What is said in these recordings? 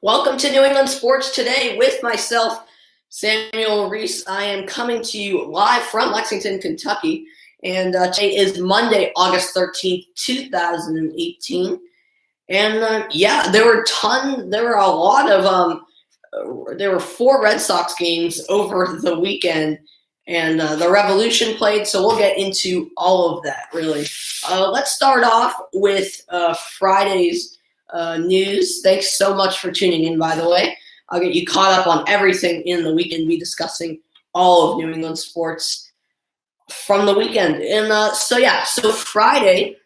Welcome to New England Sports Today with myself, Samuel Reese. I am coming to you live from Lexington, Kentucky, and today is Monday, August 13th, 2018. And there were four Red Sox games over the weekend, and the Revolution played, so we'll get into all of that, really. Let's start off with Friday's news. Thanks so much for tuning in, by the way. I'll get you caught up on everything in the weekend, be discussing all of New England sports from the weekend. And so Friday,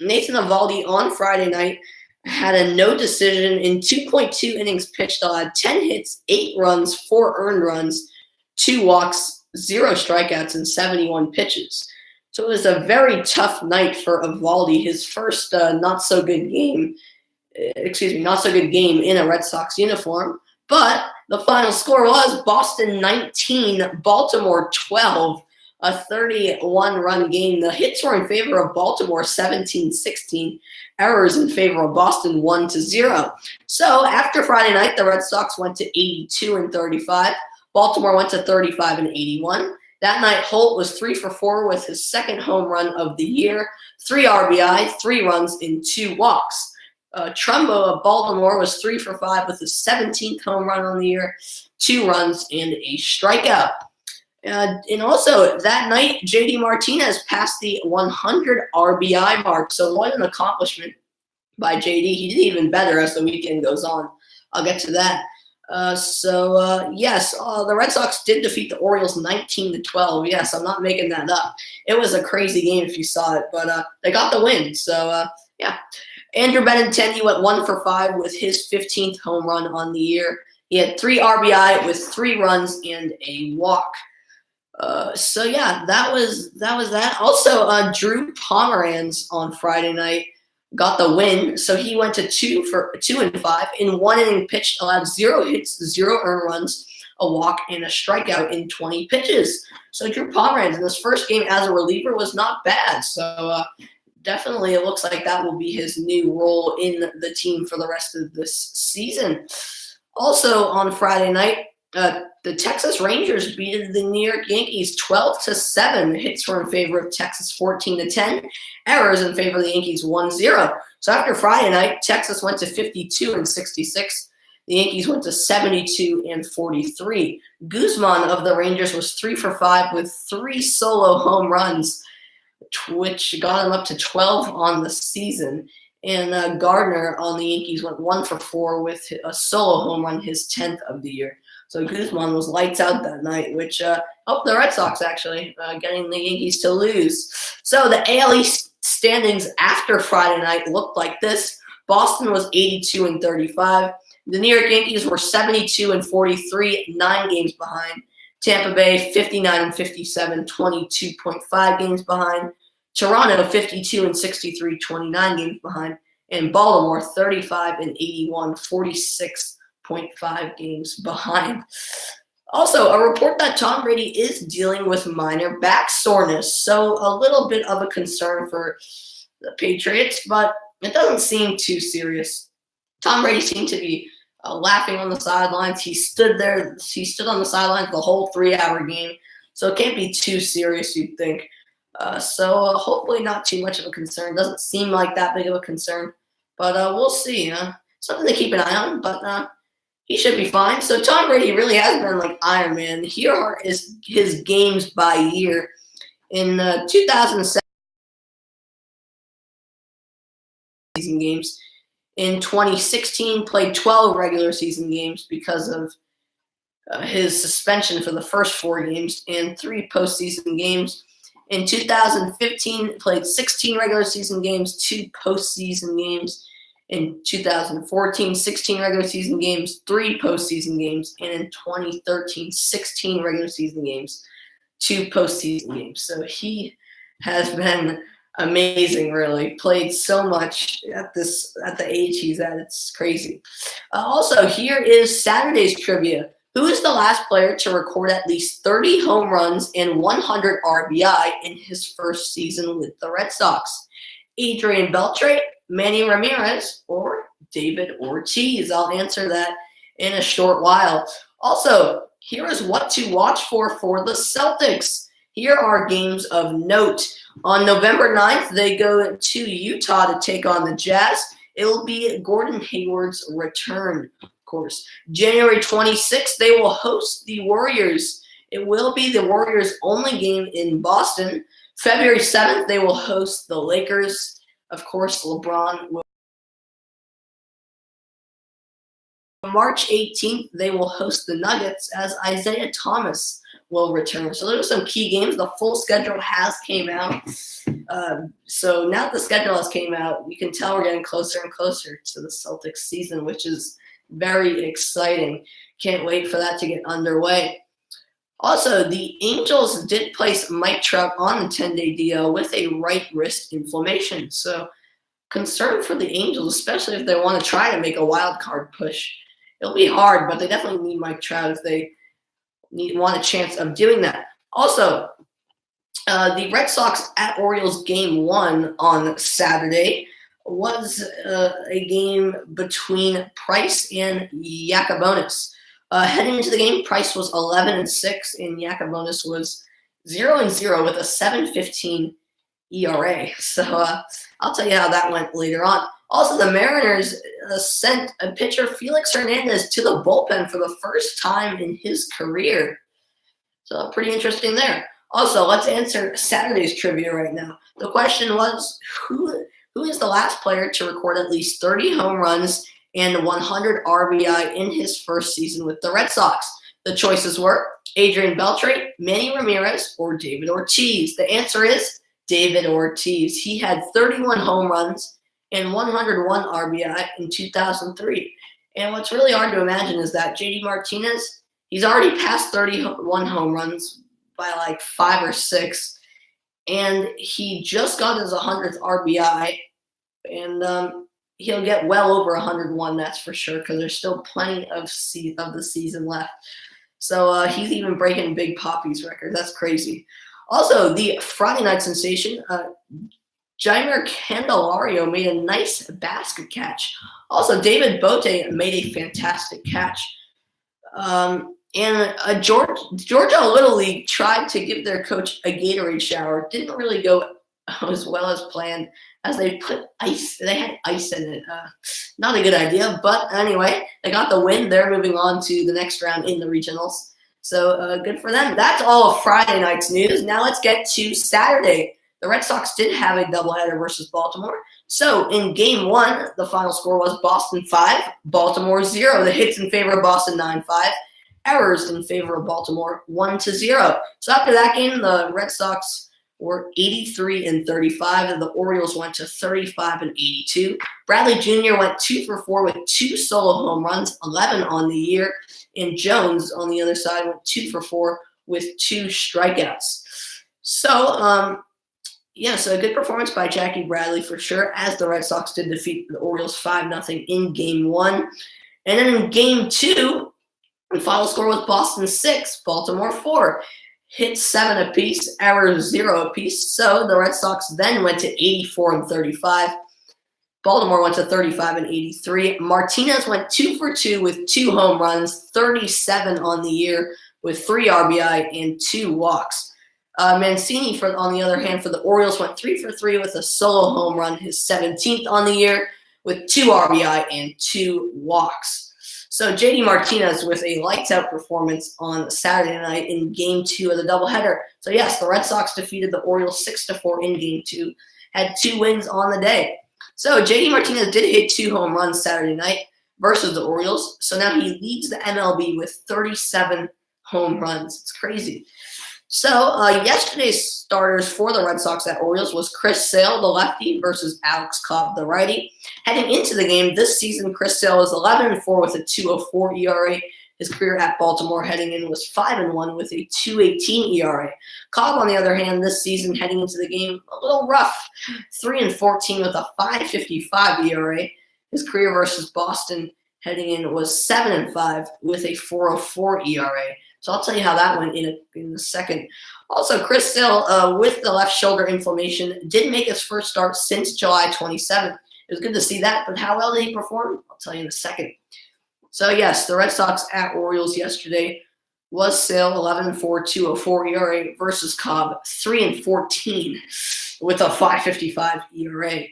Nathan Eovaldi on Friday night had a no decision in 2.2 innings pitched, had 10 hits, 8 runs, 4 earned runs, 2 walks, 0 strikeouts, and 71 pitches. So it was a very tough night for Eovaldi, his first not so good game in a Red Sox uniform. But the final score was Boston 19, Baltimore 12, a 31-run game. The hits were in favor of Baltimore 17-16, errors in favor of Boston 1-0. So after Friday night, the Red Sox went to 82-35. Baltimore went to 35-81. That night, Holt was 3 for 4 with his second home run of the year, 3 RBI, 3 runs, and 2 walks. Trumbo of Baltimore was 3 for 5 with his 17th home run on the year, 2 runs, and a strikeout. And also, that night, JD Martinez passed the 100 RBI mark, so what an accomplishment by JD. He did even better as the weekend goes on. I'll get to that. The Red Sox did defeat the Orioles 19-12. Yes, I'm not making that up. It was a crazy game if you saw it, but they got the win. Andrew Benintendi went 1 for 5 with his 15th home run on the year. He had 3 RBI with 3 runs and a walk. That was that. Also, Drew Pomeranz on Friday night got the win, so he went to 2 for 2 and 5 in 1 inning pitched, allowed 0 hits, 0 earned runs, a walk, and a strikeout in 20 pitches. So Drew Pomeranz in his first game as a reliever was not bad. So definitely it looks like that will be his new role in the team for the rest of this season. Also on Friday night, the Texas Rangers beat the New York Yankees 12-7. Hits were in favor of Texas 14-10. Errors in favor of the Yankees 1-0. So after Friday night, Texas went to 52-66. The Yankees went to 72-43. Guzman of the Rangers was 3 for 5 with 3 solo home runs, which got him up to 12 on the season. And Gardner on the Yankees went 1 for 4 with a solo home run, his 10th of the year. So Guzman was lights out that night, which helped the Red Sox, actually, getting the Yankees to lose. So the AL East standings after Friday night looked like this. Boston was 82-35. The New York Yankees were 72-43, 9 games behind. Tampa Bay 59-57, 22.5 games behind. Toronto 52-63, 29 games behind. And Baltimore 35-81, 46.5 games behind. Also, a report that Tom Brady is dealing with minor back soreness, so a little bit of a concern for the Patriots, but it doesn't seem too serious. Tom Brady seemed to be laughing on the sidelines. He stood on the sidelines the whole 3-hour game, so it can't be too serious, you'd think. Hopefully not too much of a concern. Doesn't seem like that big of a concern, but we'll see. Something to keep an eye on, but he should be fine. So Tom Brady really has been like Iron Man. Here are his games by year. In 2007 season games. In 2016, played 12 regular season games because of his suspension for the first 4 games and 3 postseason games. In 2015, played 16 regular season games, 2 postseason games. In 2014, 16 regular season games, 3 postseason games. And in 2013, 16 regular season games, 2 postseason games. So he has been amazing, really. Played so much at the age he's at. It's crazy. Also, here is Saturday's trivia. Who is the last player to record at least 30 home runs and 100 RBI in his first season with the Red Sox? Adrian Beltre, Manny Ramirez, or David Ortiz? I'll answer that in a short while. Also, here is what to watch for the Celtics. Here are games of note. On November 9th, they go to Utah to take on the Jazz. It will be Gordon Hayward's return, of course. January 26th, they will host the Warriors. It will be the Warriors' only game in Boston. February 7th, they will host the Lakers. Of course, LeBron will. March 18th, they will host the Nuggets as Isaiah Thomas will return. So those are some key games. The full schedule has came out. So now that the schedule has came out, you can tell we're getting closer and closer to the Celtics season, which is very exciting. Can't wait for that to get underway. Also, the Angels did place Mike Trout on the 10-day DL with a right wrist inflammation. So concern for the Angels, especially if they want to try to make a wild card push. It'll be hard, but they definitely need Mike Trout if they want a chance of doing that. Also, the Red Sox at Orioles game 1 on Saturday was a game between Price and Yacabonis. Heading into the game, Price was 11-6, and Yacabonis was 0-0 with a 7.15 ERA. So I'll tell you how that went later on. Also, the Mariners sent a pitcher, Felix Hernandez, to the bullpen for the first time in his career. So pretty interesting there. Also, let's answer Saturday's trivia right now. The question was, who is the last player to record at least 30 home runs and 100 RBI in his first season with the Red Sox? The choices were Adrian Beltre, Manny Ramirez, or David Ortiz. The answer is David Ortiz. He had 31 home runs and 101 RBI in 2003. And what's really hard to imagine is that JD Martinez, he's already passed 31 home runs by like 5 or 6, and he just got his 100th RBI, and he'll get well over 101, that's for sure, because there's still plenty of the season left. So he's even breaking Big Papi's record. That's crazy. Also, the Friday night sensation, Jeimer Candelario made a nice basket catch. Also, David Bote made a fantastic catch. And Georgia Little League tried to give their coach a Gatorade shower. Didn't really go as well as planned, as they put ice. They had ice in it. Not a good idea, but anyway, they got the win. They're moving on to the next round in the regionals. So good for them. That's all of Friday night's news. Now let's get to Saturday. The Red Sox did have a doubleheader versus Baltimore. So in game 1, the final score was Boston 5, Baltimore 0. The hits in favor of Boston 9-5. Errors in favor of Baltimore 1-0. So after that game, the Red Sox were 83-35, and the Orioles went to 35-82. Bradley Jr. went 2 for 4 with 2 solo home runs, 11 on the year, and Jones on the other side went 2 for 4 with 2 strikeouts. So so a good performance by Jackie Bradley for sure, as the Red Sox did defeat the Orioles 5-0 in game 1. And then in game 2, the final score was Boston 6, Baltimore 4. Hits 7 apiece, errors 0 apiece. So the Red Sox then went to 84-35. Baltimore went to 35-83. Martinez went 2 for 2 with 2 home runs, 37 on the year with 3 RBI and 2 walks. Mancini, on the other hand, for the Orioles, went 3 for 3 with a solo home run, his 17th on the year, with 2 RBI and 2 walks. So JD Martinez with a lights-out performance on Saturday night in Game 2 of the doubleheader. So yes, the Red Sox defeated the Orioles 6-4 in Game 2, had 2 wins on the day. So JD Martinez did hit 2 home runs Saturday night versus the Orioles. So now he leads the MLB with 37 home runs. It's crazy. So yesterday's starters for the Red Sox at Orioles was Chris Sale, the lefty, versus Alex Cobb, the righty. Heading into the game this season, Chris Sale was 11-4 with a 2.04 ERA. His career at Baltimore heading in was 5-1 with a 2.18 ERA. Cobb, on the other hand, this season heading into the game a little rough, 3-14 with a 5.55 ERA. His career versus Boston heading in was 7-5 with a 4.04 ERA. So I'll tell you how that went in a second. Also, Chris Sale, with the left shoulder inflammation, didn't make his first start since July 27th. it was good to see that. But how well did he perform? I'll tell you in a second. So, yes, the Red Sox at Orioles yesterday was Sale 11-4, 2.04 ERA versus Cobb 3-14 with a 5.55 ERA.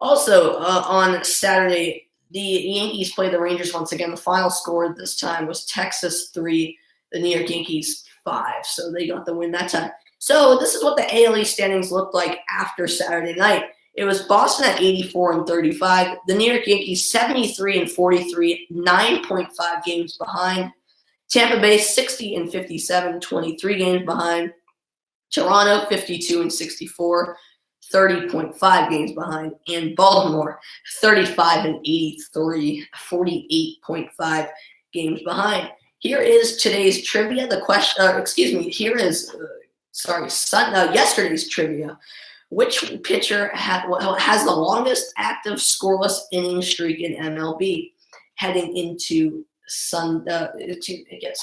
Also, on Saturday, the Yankees played the Rangers once again. The final score this time was Texas 3, the New York Yankees 5. So they got the win that time. So this is what the AL East standings looked like after Saturday night. It was Boston at 84-35. The New York Yankees 73-43, 9.5 games behind. Tampa Bay 60-57, 23 games behind. Toronto 52-64. 30.5 games behind, and Baltimore 35-83, 48.5 games behind. Here is today's trivia. The question, here is yesterday's trivia. Which pitcher has the longest active scoreless inning streak in MLB heading into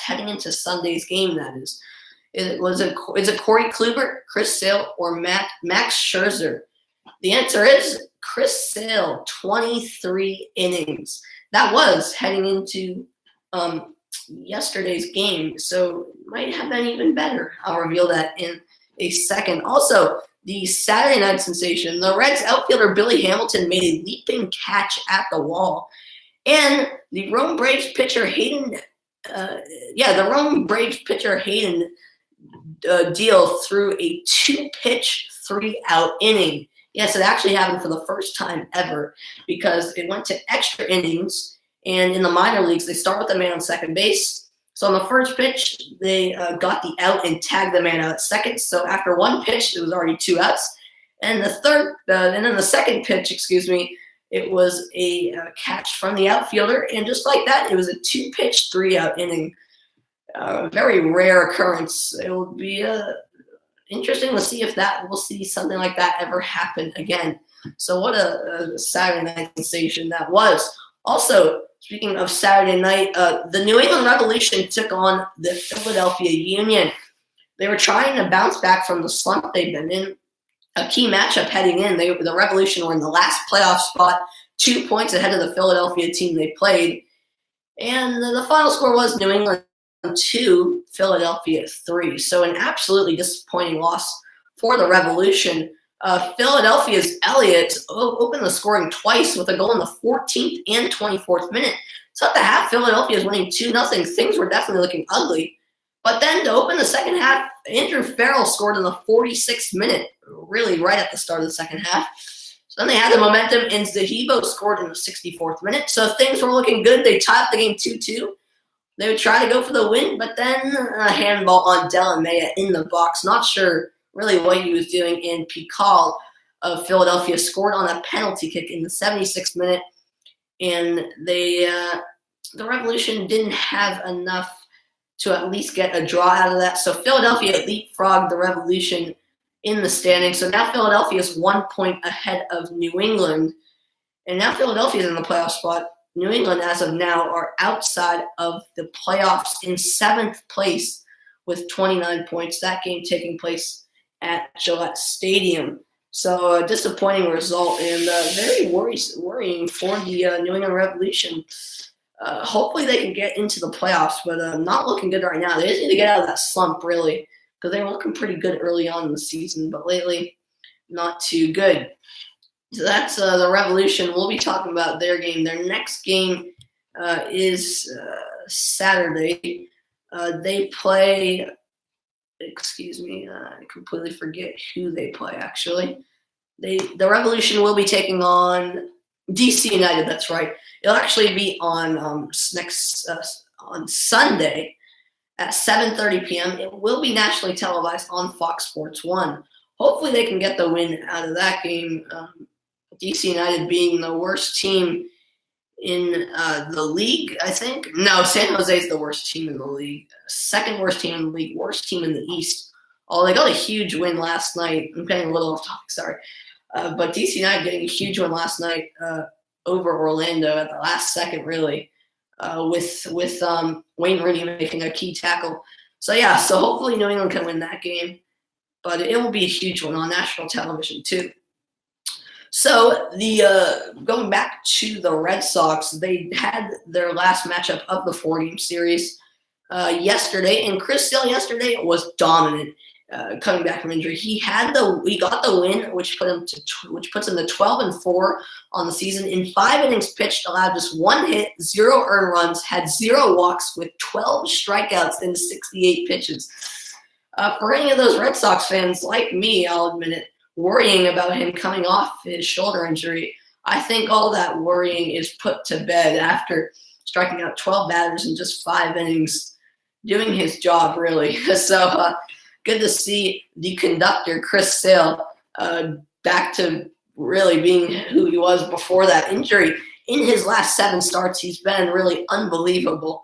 heading into Sunday's game? That is. Is it Corey Kluber, Chris Sale, or Max Scherzer? The answer is Chris Sale, 23 innings. That was heading into yesterday's game, so it might have been even better. I'll reveal that in a second. Also, the Saturday night sensation, the Reds outfielder Billy Hamilton made a leaping catch at the wall, and the Rome Braves pitcher Hayden Deal threw a 2-pitch, 3-out inning. Yes, it actually happened for the first time ever because it went to extra innings. And in the minor leagues, they start with the man on second base. So on the first pitch, they got the out and tagged the man out at second. So after one pitch, it was already 2 outs. And then the second pitch, it was a catch from the outfielder. And just like that, it was a 2-pitch, 3-out inning. Very rare occurrence. It will be interesting to see if we'll see something like that ever happen again. So what a Saturday night sensation that was. Also, speaking of Saturday night, the New England Revolution took on the Philadelphia Union. They were trying to bounce back from the slump they've been in. A key matchup heading in, the Revolution were in the last playoff spot, 2 points ahead of the Philadelphia team they played. And the final score was New England 2, Philadelphia 3. So an absolutely disappointing loss for the Revolution. Philadelphia's Elliott opened the scoring twice with a goal in the 14th and 24th minute. So at the half, Philadelphia is winning 2-0. Things were definitely looking ugly. But then to open the second half, Andrew Farrell scored in the 46th minute, really right at the start of the second half. So then they had the momentum, and Zahibo scored in the 64th minute. So things were looking good. They tied the game 2-2. They would try to go for the win, but then a handball on Delamea in the box. Not sure really what he was doing. And Pikal of Philadelphia scored on a penalty kick in the 76th minute. And the Revolution didn't have enough to at least get a draw out of that. So Philadelphia leapfrogged the Revolution in the standings. So now Philadelphia is 1 point ahead of New England. And now Philadelphia is in the playoff spot. New England, as of now, are outside of the playoffs in 7th place with 29 points. That game taking place at Gillette Stadium. So a disappointing result and very worrying for the New England Revolution. Hopefully they can get into the playoffs, but not looking good right now. They just need to get out of that slump, really, because they were looking pretty good early on in the season, but lately not too good. So that's the Revolution. We'll be talking about their game. Their next game is Saturday. They play – I completely forget who they play, actually. The Revolution will be taking on DC United. That's right. It'll actually be on on Sunday at 7:30 p.m. It will be nationally televised on Fox Sports 1. Hopefully they can get the win out of that game. DC United being the worst team in the league, I think. No, San Jose is the worst team in the league. Second worst team in the league, worst team in the East. Oh, they got a huge win last night. I'm getting a little off topic, sorry. But DC United getting a huge win last night over Orlando at the last second, really, with Wayne Rooney making a key tackle. So, yeah, so hopefully New England can win that game. But it will be a huge one on national television, too. So going back to the Red Sox, they had their last matchup of the 4-game series yesterday, and Chris Sale yesterday was dominant. Coming back from injury, he got the win, which puts him to 12-4 on the season. In 5 innings pitched, allowed just 1 hit, 0 earned runs, had 0 walks with 12 strikeouts in 68 pitches. For any of those Red Sox fans like me, I'll admit it, worrying about him coming off his shoulder injury, I think all that worrying is put to bed after striking out 12 batters in just 5 innings, doing his job really. So good to see the conductor, Chris Sale, back to really being who he was before that injury. In his last 7 starts, he's been really unbelievable.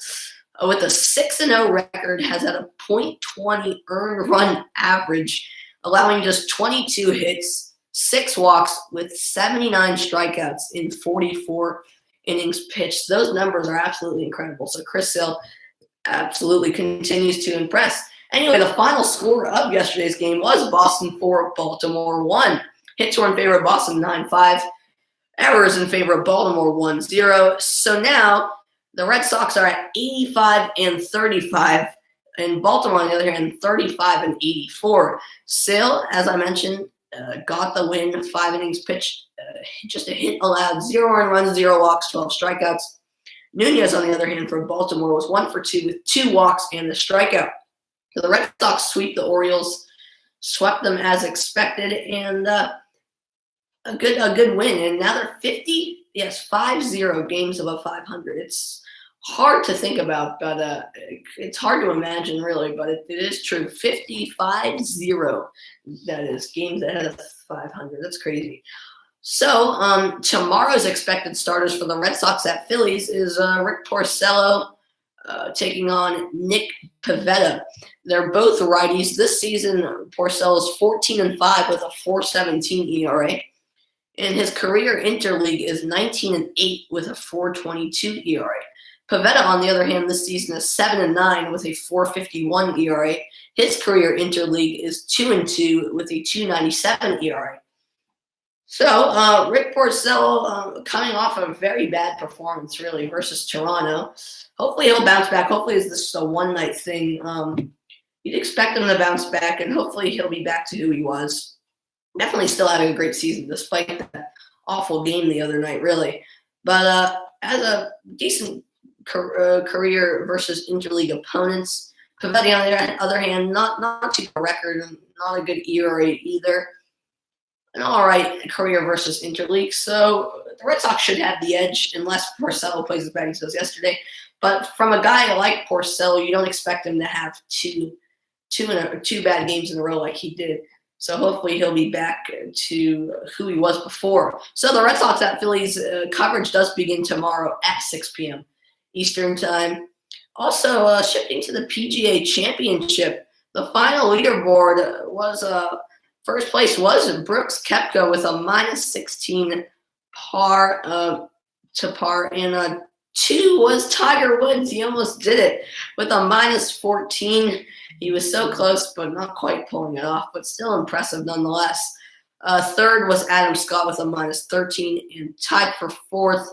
With a 6-0 record, has had a .20 earned run average, allowing just 22 hits, 6 walks with 79 strikeouts in 44 innings pitched. Those numbers are absolutely incredible. So Chris Sale absolutely continues to impress. Anyway, the final score of yesterday's game was Boston 4, Baltimore 1. Hits were in favor of Boston 9-5. Errors in favor of Baltimore 1-0. So now the Red Sox are at 85-35. And Baltimore, on the other hand, 35-84. Sale, as I mentioned, got the win. 5 innings pitched, just a hit allowed, 0 earned runs, 0 walks, 12 strikeouts. Nunez, on the other hand, for Baltimore, was 1 for 2 with 2 walks and a strikeout. So the Red Sox sweep the Orioles, swept them as expected, and a good win. And now they're 5-0 games above 500. It's hard to think about, but it's hard to imagine, really, but it is true. 55-0, that is, games ahead of 500. That's crazy. So tomorrow's expected starters for the Red Sox at Phillies is Rick Porcello taking on Nick Pivetta. They're both righties. This season, Porcello is 14-5 with a 4.17 ERA. And his career interleague is 19-8 with a 4.22 ERA. Pivetta, on the other hand, this season is 7-9 with a 4.51 ERA. His career interleague is 2-2 with a 2.97 ERA. So Rick Porcello coming off a very bad performance, really, versus Toronto. Hopefully he'll bounce back. Hopefully it's just a one-night thing. You'd expect him to bounce back, and hopefully he'll be back to who he was. Definitely still having a great season, despite that awful game the other night, really. But as a decent career versus interleague opponents, Pivetta, on the other hand, not too good a record, and not a good ERA either. An all right career versus interleague. So the Red Sox should have the edge unless Porcello plays as bad as he does yesterday. But from a guy like Porcello, you don't expect him to have two bad games in a row like he did. So hopefully he'll be back to who he was before. So the Red Sox at Phillies coverage does begin tomorrow at 6 p.m. Eastern time. Also shifting to the PGA Championship, the final leaderboard was first place was Brooks Koepka with a -16 par to par, and 2 was Tiger Woods. He almost did it with a -14. He was so close, but not quite pulling it off, but still impressive nonetheless. Third was Adam Scott with a -13, and tied for 4th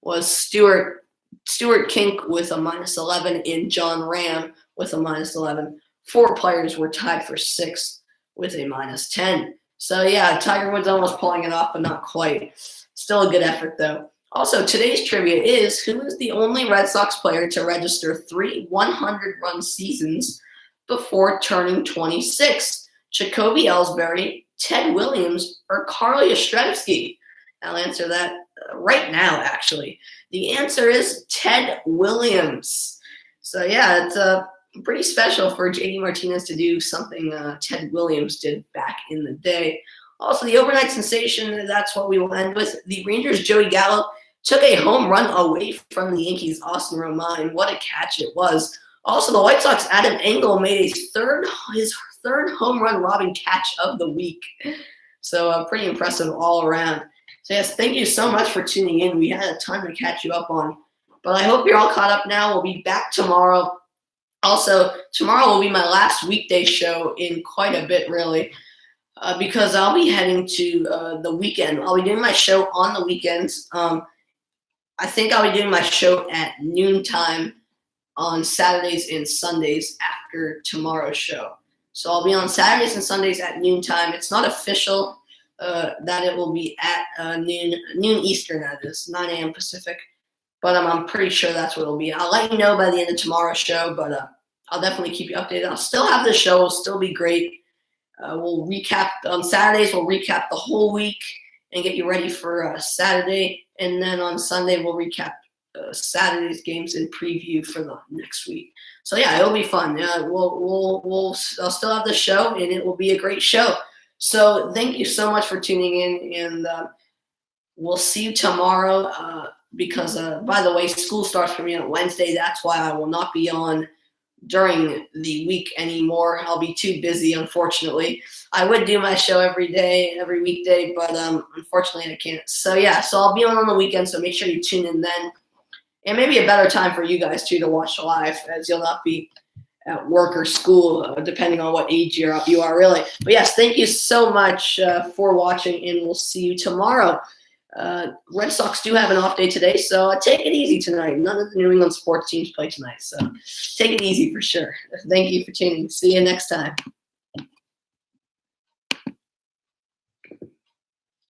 was Stuart Kink with a -11 and John Ram with a -11. 4 players were tied for 6th with a -10. So yeah, Tiger Woods almost pulling it off, but not quite. Still a good effort though. Also, today's trivia is, who is the only Red Sox player to register 3 100-run seasons before turning 26? Jacoby Ellsbury, Ted Williams, or Carl Yastrzemski? I'll answer that right now, actually. The answer is Ted Williams. So yeah, it's pretty special for J.D. Martinez to do something Ted Williams did back in the day. Also, the overnight sensation, that's what we will end with. The Rangers' Joey Gallo took a home run away from the Yankees' Austin Romine. What a catch it was. Also, the White Sox' Adam Engel made his third home run robbing catch of the week. So pretty impressive all around. So yes, thank you so much for tuning in. We had a ton to catch you up on. But I hope you're all caught up now. We'll be back tomorrow. Also, tomorrow will be my last weekday show in quite a bit, really. because I'll be heading to the weekend. I'll be doing my show on the weekends. I think I'll be doing my show at noontime on Saturdays and Sundays after tomorrow's show. So I'll be on Saturdays and Sundays at noontime. It's not official that it will be at noon Eastern, that is, 9 a.m. Pacific. But I'm pretty sure that's what it'll be. I'll let you know by the end of tomorrow's show, but I'll definitely keep you updated. I'll still have the show. It'll still be great. We'll recap on Saturdays. We'll recap the whole week and get you ready for Saturday. And then on Sunday, we'll recap Saturday's games and preview for the next week. So yeah, it'll be fun. I'll still have the show, and it will be a great show. So thank you so much for tuning in, and we'll see you tomorrow. Because by the way, school starts for me on Wednesday. That's why I will not be on during the week anymore. I'll be too busy, unfortunately. I would do my show every day, every weekday, but unfortunately I can't. So yeah, so I'll be on the weekend, so make sure you tune in then. And maybe a better time for you guys too to watch live, as you'll not be at work or school, depending on what age you are really. But yes, thank you so much for watching, and we'll see you tomorrow. Red Sox do have an off day today, so take it easy tonight. None of the New England sports teams play tonight, so take it easy for sure. Thank you for tuning. See you next time.